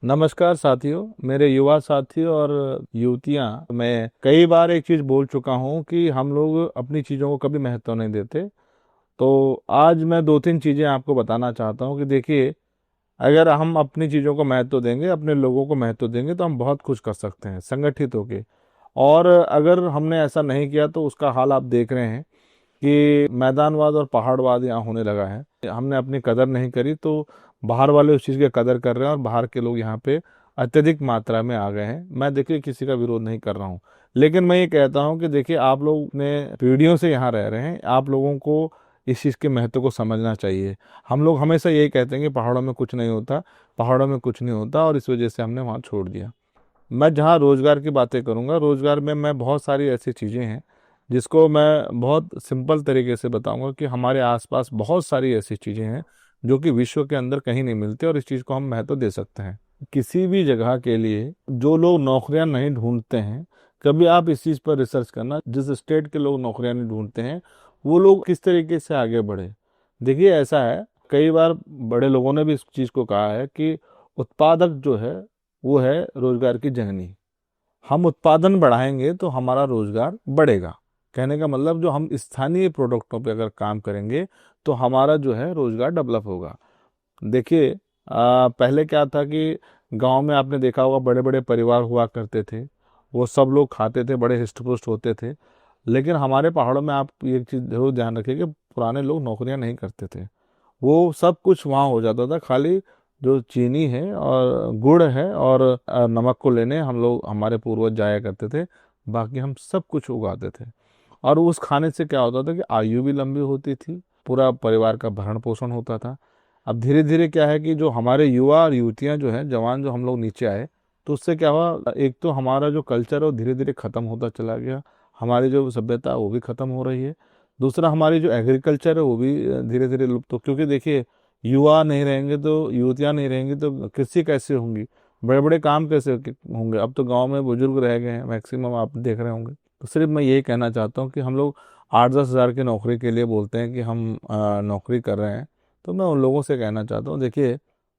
नमस्कार साथियों, मेरे युवा साथी और युवतियां, मैं कई बार एक चीज बोल चुका हूं कि हम लोग अपनी चीजों को कभी महत्व नहीं देते। तो आज मैं दो तीन चीजें आपको बताना चाहता हूं कि देखिए, अगर हम अपनी चीजों को महत्व देंगे, अपने लोगों को महत्व देंगे, तो हम बहुत कुछ कर सकते हैं संगठित होके। और अगर हमने ऐसा नहीं किया तो उसका हाल आप देख रहे हैं कि मैदानवाद और पहाड़वाद यहाँ होने लगा है। हमने अपनी कदर नहीं करी तो बाहर वाले उस चीज़ की कदर कर रहे हैं, और बाहर के लोग यहाँ पे अत्यधिक मात्रा में आ गए हैं। मैं देखिए किसी का विरोध नहीं कर रहा हूँ, लेकिन मैं ये कहता हूँ कि देखिए, आप लोग ने पीढ़ियों से यहाँ रह रहे हैं, आप लोगों को इस चीज़ के महत्व को समझना चाहिए। हम लोग हमेशा यही कहते हैं कि पहाड़ों में कुछ नहीं होता, पहाड़ों में कुछ नहीं होता, और इस वजह से हमने वहाँ छोड़ दिया। मैं जहाँ रोजगार की बातें करूंगा, रोजगार में मैं बहुत सारी ऐसी चीज़ें हैं जिसको मैं बहुत सिंपल तरीके से बताऊंगा कि हमारे आसपास बहुत सारी ऐसी चीज़ें हैं जो कि विश्व के अंदर कहीं नहीं मिलती, और इस चीज़ को हम महत्व दे सकते हैं। किसी भी जगह के लिए जो लोग नौकरियां नहीं ढूंढते हैं, कभी आप इस चीज़ पर रिसर्च करना, जिस स्टेट के लोग नौकरियां नहीं ढूंढते हैं वो लोग किस तरीके से आगे बढ़े। देखिए, ऐसा है, कई बार बड़े लोगों ने भी इस चीज़ को कहा है कि उत्पादक जो है वो है रोजगार की जननी। हम उत्पादन बढ़ाएंगे तो हमारा रोजगार बढ़ेगा। कहने का मतलब, जो हम स्थानीय प्रोडक्टों पे अगर काम करेंगे तो हमारा जो है रोजगार डेवलप होगा। देखिए, पहले क्या था कि गांव में आपने देखा होगा बड़े बड़े परिवार हुआ करते थे, वो सब लोग खाते थे, बड़े हिष्ट पुष्ट होते थे। लेकिन हमारे पहाड़ों में आप एक चीज़ जरूर ध्यान रखिए कि पुराने लोग नौकरियां नहीं करते थे। वो सब कुछ वहाँ हो जाता था, खाली जो चीनी है और गुड़ है और नमक को लेने हम लोग, हमारे पूर्वज जाया करते थे। बाकी हम सब कुछ उगाते थे, और उस खाने से क्या होता था कि आयु भी लंबी होती थी, पूरा परिवार का भरण पोषण होता था। अब धीरे धीरे क्या है कि जो हमारे युवा और युवतियां जो हैं, जवान जो हम लोग नीचे आए, तो उससे क्या हुआ, एक तो हमारा जो कल्चर है वो धीरे धीरे खत्म होता चला गया, हमारी जो सभ्यता है वो भी खत्म हो रही है। दूसरा, हमारी जो एग्रीकल्चर है वो भी धीरे धीरे लुप्त हो, क्योंकि देखिए, युवा नहीं रहेंगे तो, युवतियां नहीं रहेंगी तो कृषि कैसे होंगी, बड़े बड़े काम कैसे होंगे। अब तो गांव में बुजुर्ग रह गए हैं मैक्सिमम, आप देख रहे होंगे। तो सिर्फ मैं यही कहना चाहता हूँ कि हम लोग 8-10 हज़ार की नौकरी के लिए बोलते हैं कि हम नौकरी कर रहे हैं। तो मैं उन लोगों से कहना चाहता हूँ, देखिए,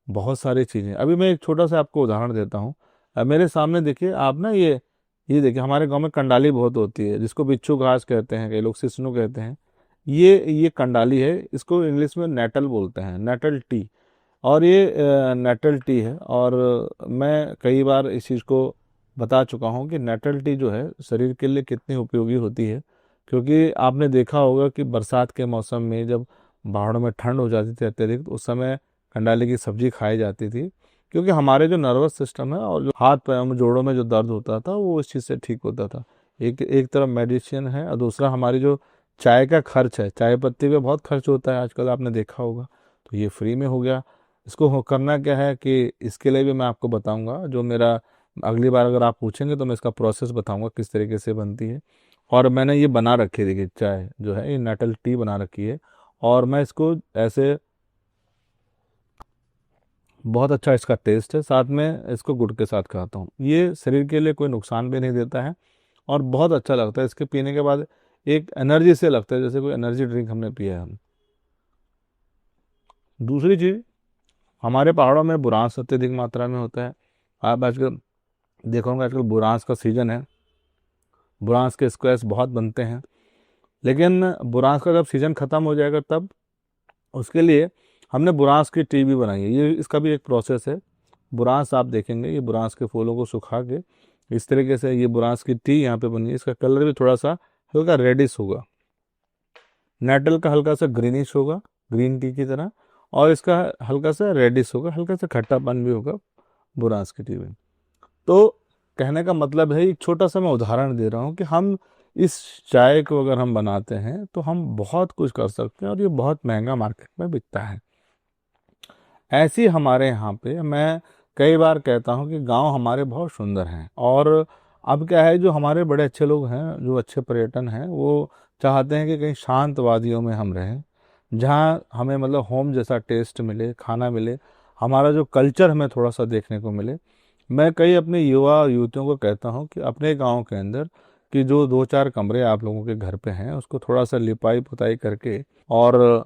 बहुत सारी चीज़ें, अभी मैं एक छोटा सा आपको उदाहरण देता हूँ। मेरे सामने देखिए आप ना, ये देखिए, हमारे गांव में कंडाली बहुत होती है, जिसको बिच्छू घास कहते हैं, कई लोग सिसनु कहते हैं। ये कंडाली है, इसको इंग्लिश में नेटल बोलते हैं, नेटल टी। और ये नेटल टी है, और मैं कई बार इस चीज़ को बता चुका हूँ कि नेटल टी जो है शरीर के लिए कितनी उपयोगी होती है। क्योंकि आपने देखा होगा कि बरसात के मौसम में जब पहाड़ों में ठंड हो जाती थी अत्यधिक, तो उस समय कंडाली की सब्जी खाई जाती थी। क्योंकि हमारे जो नर्वस सिस्टम है और जो हाथ पैरों में, जोड़ों में जो दर्द होता था, वो इस चीज़ से ठीक होता था। एक एक तरफ मेडिसिन है, और दूसरा हमारी जो चाय का खर्च है, चाय पत्ती पे बहुत खर्च होता है आजकल, आपने देखा होगा, तो ये फ्री में हो गया। इसको करना क्या है कि इसके लिए भी मैं आपको बताऊंगा, जो मेरा अगली बार अगर आप पूछेंगे तो मैं इसका प्रोसेस बताऊंगा किस तरीके से बनती है। और मैंने ये बना रखी है, देखिए, चाय जो है ये नटल टी बना रखी है, और मैं इसको ऐसे, बहुत अच्छा इसका टेस्ट है, साथ में इसको गुड़ के साथ खाता हूँ। ये शरीर के लिए कोई नुकसान भी नहीं देता है, और बहुत अच्छा लगता है इसके पीने के बाद। एक एनर्जी से लगता है जैसे कोई एनर्जी ड्रिंक हमने पिया है हम। दूसरी चीज़, हमारे पहाड़ों में बुरांस अत्यधिक मात्रा में होता है। आप आजकल देखोगे, आजकल बुरांस का सीजन है, बुरांस के स्क्वैश बहुत बनते हैं। लेकिन बुरांस का जब सीजन खत्म हो जाएगा, तब उसके लिए हमने बुरांस की टी भी बनाई है। ये इसका भी एक प्रोसेस है। बुरांस आप देखेंगे, ये बुरांस के फूलों को सुखा के इस तरीके से ये बुरांस की टी यहाँ पे बनी है। इसका कलर भी थोड़ा सा हल्का रेडिश होगा, नेटल का हल्का सा ग्रीनिश होगा, ग्रीन टी की तरह, और इसका हल्का सा रेडिश होगा, हल्का सा खट्टापन भी होगा बुरांस की टी में। तो कहने का मतलब है, एक छोटा सा मैं उदाहरण दे रहा हूँ कि हम इस चाय को अगर हम बनाते हैं तो हम बहुत कुछ कर सकते हैं, और ये बहुत महंगा मार्केट में बिकता है। ऐसी हमारे यहाँ पे मैं कई बार कहता हूँ कि गांव हमारे बहुत सुंदर हैं। और अब क्या है, जो हमारे बड़े अच्छे लोग हैं, जो अच्छे पर्यटन हैं, वो चाहते हैं कि कहीं शांत वादियों में हम रहें, जहाँ हमें मतलब होम जैसा टेस्ट मिले, खाना मिले, हमारा जो कल्चर हमें थोड़ा सा देखने को मिले। मैं कई अपने युवा और युवतियों को कहता हूँ कि अपने गांव के अंदर कि जो 2-4 कमरे आप लोगों के घर पे हैं, उसको थोड़ा सा लिपाई पुताई करके, और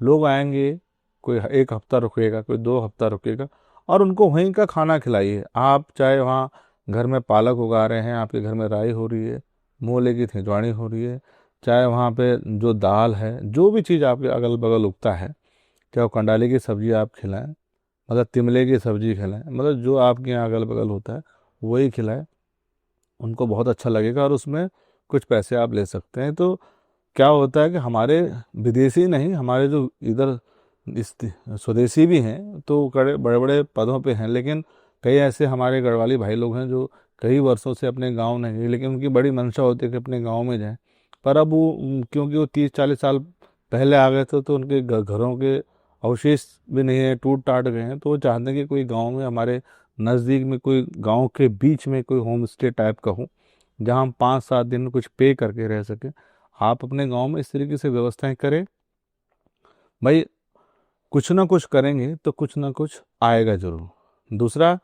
लोग आएंगे, कोई 1 हफ्ता रुकेगा, कोई 2 हफ्ता रुकेगा, और उनको वहीं का खाना खिलाइए। आप चाहे वहाँ घर में पालक उगा रहे हैं, आपके घर में राई हो रही है, मूली की थिजवानी हो रही है, चाहे वहाँ पे जो दाल है, जो भी चीज़ आपके अगल बगल उगता है, चाहे वो कंडाली की सब्जी आप खिलाएं, मतलब तिमले की सब्जी खिलाएं, मतलब जो आपके यहाँ अगल बगल होता है वही खिलाएं, उनको बहुत अच्छा लगेगा और उसमें कुछ पैसे आप ले सकते हैं। तो क्या होता है कि हमारे विदेशी नहीं, हमारे जो इधर इस स्वदेशी भी हैं, तो बड़े बड़े बड़े पदों पे हैं, लेकिन कई ऐसे हमारे गढ़वाली भाई लोग हैं जो कई वर्षों से अपने गांव नहीं गए, लेकिन उनकी बड़ी मंशा होती है कि अपने गांव में जाएं। पर अब वो क्योंकि वो 30-40 साल पहले आ गए थे, तो उनके घरों के अवशेष भी नहीं है, टूट टाट गए हैं, तो वो चाहते हैं कि कोई गांव में, हमारे नज़दीक में कोई गांव के बीच में कोई होम स्टे टाइप का हो, जहां हम 5-7 दिन कुछ पे करके रह सकें। आप अपने गांव में इस तरीके से व्यवस्थाएं करें भाई, कुछ ना कुछ करेंगे तो कुछ ना कुछ आएगा जरूर। दूसरा,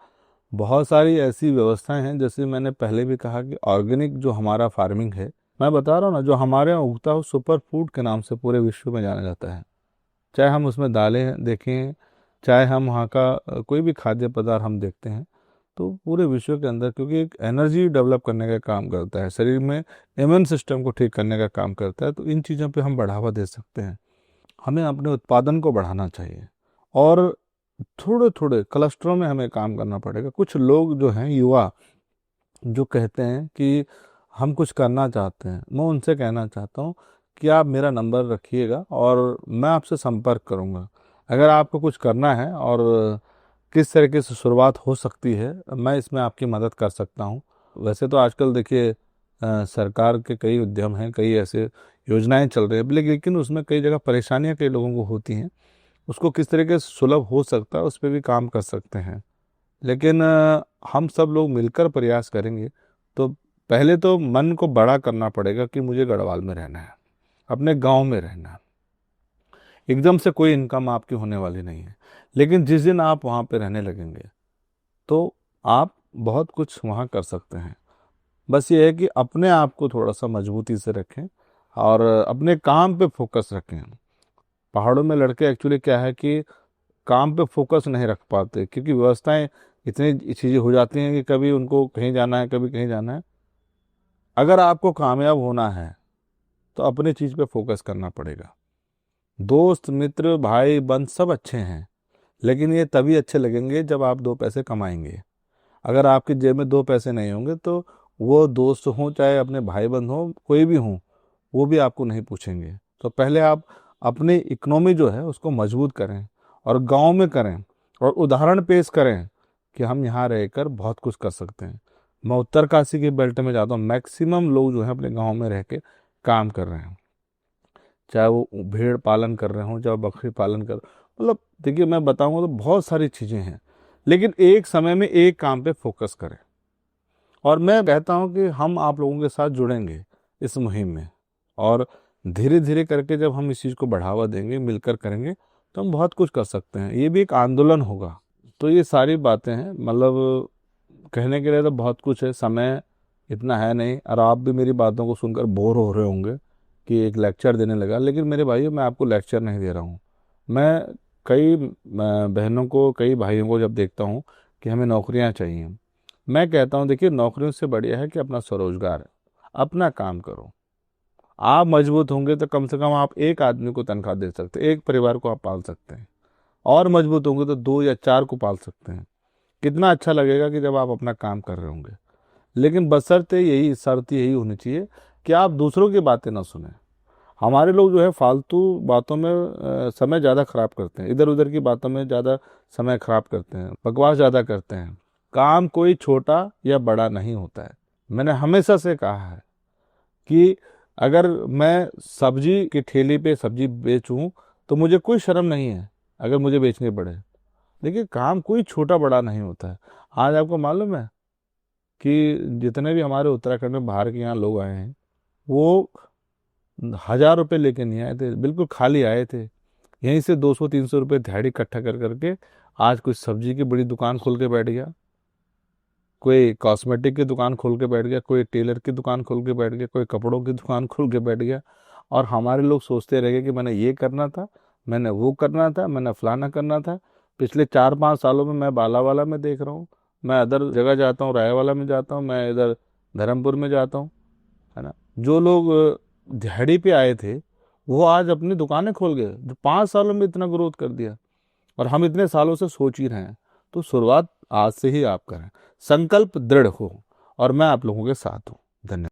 बहुत सारी ऐसी व्यवस्थाएं हैं, जैसे मैंने पहले भी कहा कि ऑर्गेनिक जो हमारा फार्मिंग है, मैं बता रहा हूँ ना, जो हमारे यहाँ उगता हो सुपर फूड के नाम से पूरे विश्व में जाना जाता है। चाहे हम उसमें दालें देखें, चाहे हम वहाँ का कोई भी खाद्य पदार्थ हम देखते हैं, तो पूरे विश्व के अंदर, क्योंकि एक एनर्जी डेवलप करने का काम करता है, शरीर में इम्यून सिस्टम को ठीक करने का काम करता है, तो इन चीज़ों पे हम बढ़ावा दे सकते हैं। हमें अपने उत्पादन को बढ़ाना चाहिए और थोड़े थोड़े क्लस्टरों में हमें काम करना पड़ेगा। कुछ लोग जो हैं, युवा, जो कहते हैं कि हम कुछ करना चाहते हैं, मैं उनसे कहना चाहता हूँ कि आप मेरा नंबर रखिएगा और मैं आपसे संपर्क करूँगा। अगर आपको कुछ करना है और किस तरीके से शुरुआत हो सकती है, मैं इसमें आपकी मदद कर सकता हूँ। वैसे तो आजकल देखिए सरकार के कई उद्यम हैं, कई ऐसे योजनाएं चल रही है, लेकिन उसमें कई जगह परेशानियां कई लोगों को होती हैं। उसको किस तरीके से सुलभ हो सकता है, उस पर भी काम कर सकते हैं। लेकिन हम सब लोग मिलकर प्रयास करेंगे तो पहले तो मन को बड़ा करना पड़ेगा कि मुझे गढ़वाल में रहना है, अपने गांव में रहना है। एकदम से कोई इनकम आपकी होने वाली नहीं है, लेकिन जिस दिन आप वहाँ पे रहने लगेंगे तो आप बहुत कुछ वहाँ कर सकते हैं। बस ये है कि अपने आप को थोड़ा सा मजबूती से रखें और अपने काम पे फोकस रखें। पहाड़ों में लड़के एक्चुअली क्या है कि काम पे फोकस नहीं रख पाते, क्योंकि व्यवस्थाएं इतनी चीज़ें हो जाती हैं कि कभी उनको कहीं जाना है, कभी कहीं जाना है। अगर आपको कामयाब होना है तो अपनी चीज़ पे फोकस करना पड़ेगा। दोस्त मित्र भाई बंद सब अच्छे हैं, लेकिन ये तभी अच्छे लगेंगे जब आप 2 पैसे कमाएंगे। अगर आपकी जेब में 2 पैसे नहीं होंगे तो वो दोस्त हों, चाहे अपने भाई बंद हों, कोई भी हों, वो भी आपको नहीं पूछेंगे। तो पहले आप अपनी इकोनॉमी जो है उसको मजबूत करें और गांव में करें और उदाहरण पेश करें कि हम यहाँ रहकर बहुत कुछ कर सकते हैं। मैं उत्तरकाशी के बेल्ट में जाता हूँ, मैक्सिमम लोग जो है अपने गांव में रह के काम कर रहे हैं, चाहे वो भेड़ पालन कर रहे हों, चाहे बकरी पालन कर, मतलब देखिए मैं बताऊंगा तो बहुत सारी चीज़ें हैं, लेकिन एक समय में एक काम पे फोकस करें। और मैं कहता हूं कि हम आप लोगों के साथ जुड़ेंगे इस मुहिम में, और धीरे धीरे करके जब हम इस चीज़ को बढ़ावा देंगे, मिलकर करेंगे, तो हम बहुत कुछ कर सकते हैं। ये भी एक आंदोलन होगा। तो ये सारी बातें हैं, मतलब कहने के लिए तो बहुत कुछ है, समय इतना है नहीं, और आप भी मेरी बातों को सुनकर बोर हो रहे होंगे कि एक लेक्चर देने लगा। लेकिन मेरे भाइयों, मैं आपको लेक्चर नहीं दे रहा हूँ। मैं कई बहनों को, कई भाइयों को जब देखता हूँ कि हमें नौकरियाँ चाहिए, मैं कहता हूँ देखिए, नौकरियों से बढ़िया है कि अपना स्वरोजगार है, अपना काम करो। आप मजबूत होंगे तो कम से कम आप एक आदमी को तनख्वाह दे सकते हैं, एक परिवार को आप पाल सकते हैं, और मजबूत होंगे तो 2 या 4 को पाल सकते हैं। कितना अच्छा लगेगा कि जब आप अपना काम कर रहे होंगे। लेकिन बशर्ते यही शर्त यही होनी चाहिए कि आप दूसरों की बातें ना सुने। हमारे लोग जो है फालतू बातों में समय ज़्यादा खराब करते हैं, इधर उधर की बातों में ज़्यादा समय खराब करते हैं, बकवास ज़्यादा करते हैं। काम कोई छोटा या बड़ा नहीं होता है। मैंने हमेशा से कहा है कि अगर मैं सब्जी की ठेली पे सब्जी बेचूं तो मुझे कोई शर्म नहीं है अगर मुझे बेचनी पड़े। देखिए, काम कोई छोटा बड़ा नहीं होता है। आज आपको मालूम है कि जितने भी हमारे उत्तराखंड में बाहर के यहाँ लोग आए हैं, वो 1000 रुपये लेके नहीं आए थे, बिल्कुल खाली आए थे। यहीं से 200-300 रुपये दिहाड़ी इकट्ठा कर करके आज कुछ सब्जी की बड़ी दुकान खोल के बैठ गया, कोई कॉस्मेटिक की दुकान खोल के बैठ गया, कोई टेलर की दुकान खोल के बैठ गया, कोई कपड़ों की दुकान खोल के बैठ गया। और हमारे लोग सोचते रह गए कि मैंने ये करना था, मैंने वो करना था, मैंने फलाना करना था। पिछले 4-5 सालों में मैं बालावाला में देख रहा हूँ, मैं अदर जगह जाता हूँ, रायवाला में जाता हूँ, मैं इधर धर्मपुर में जाता हूँ, है ना। जो लोग दिहाड़ी पे आए थे वो आज अपनी दुकानें खोल गए, जो 5 सालों में इतना ग्रोथ कर दिया, और हम इतने सालों से सोच ही रहे हैं। तो शुरुआत आज से ही आप करें, संकल्प दृढ़ हो, और मैं आप लोगों के साथ हूँ। धन्यवाद।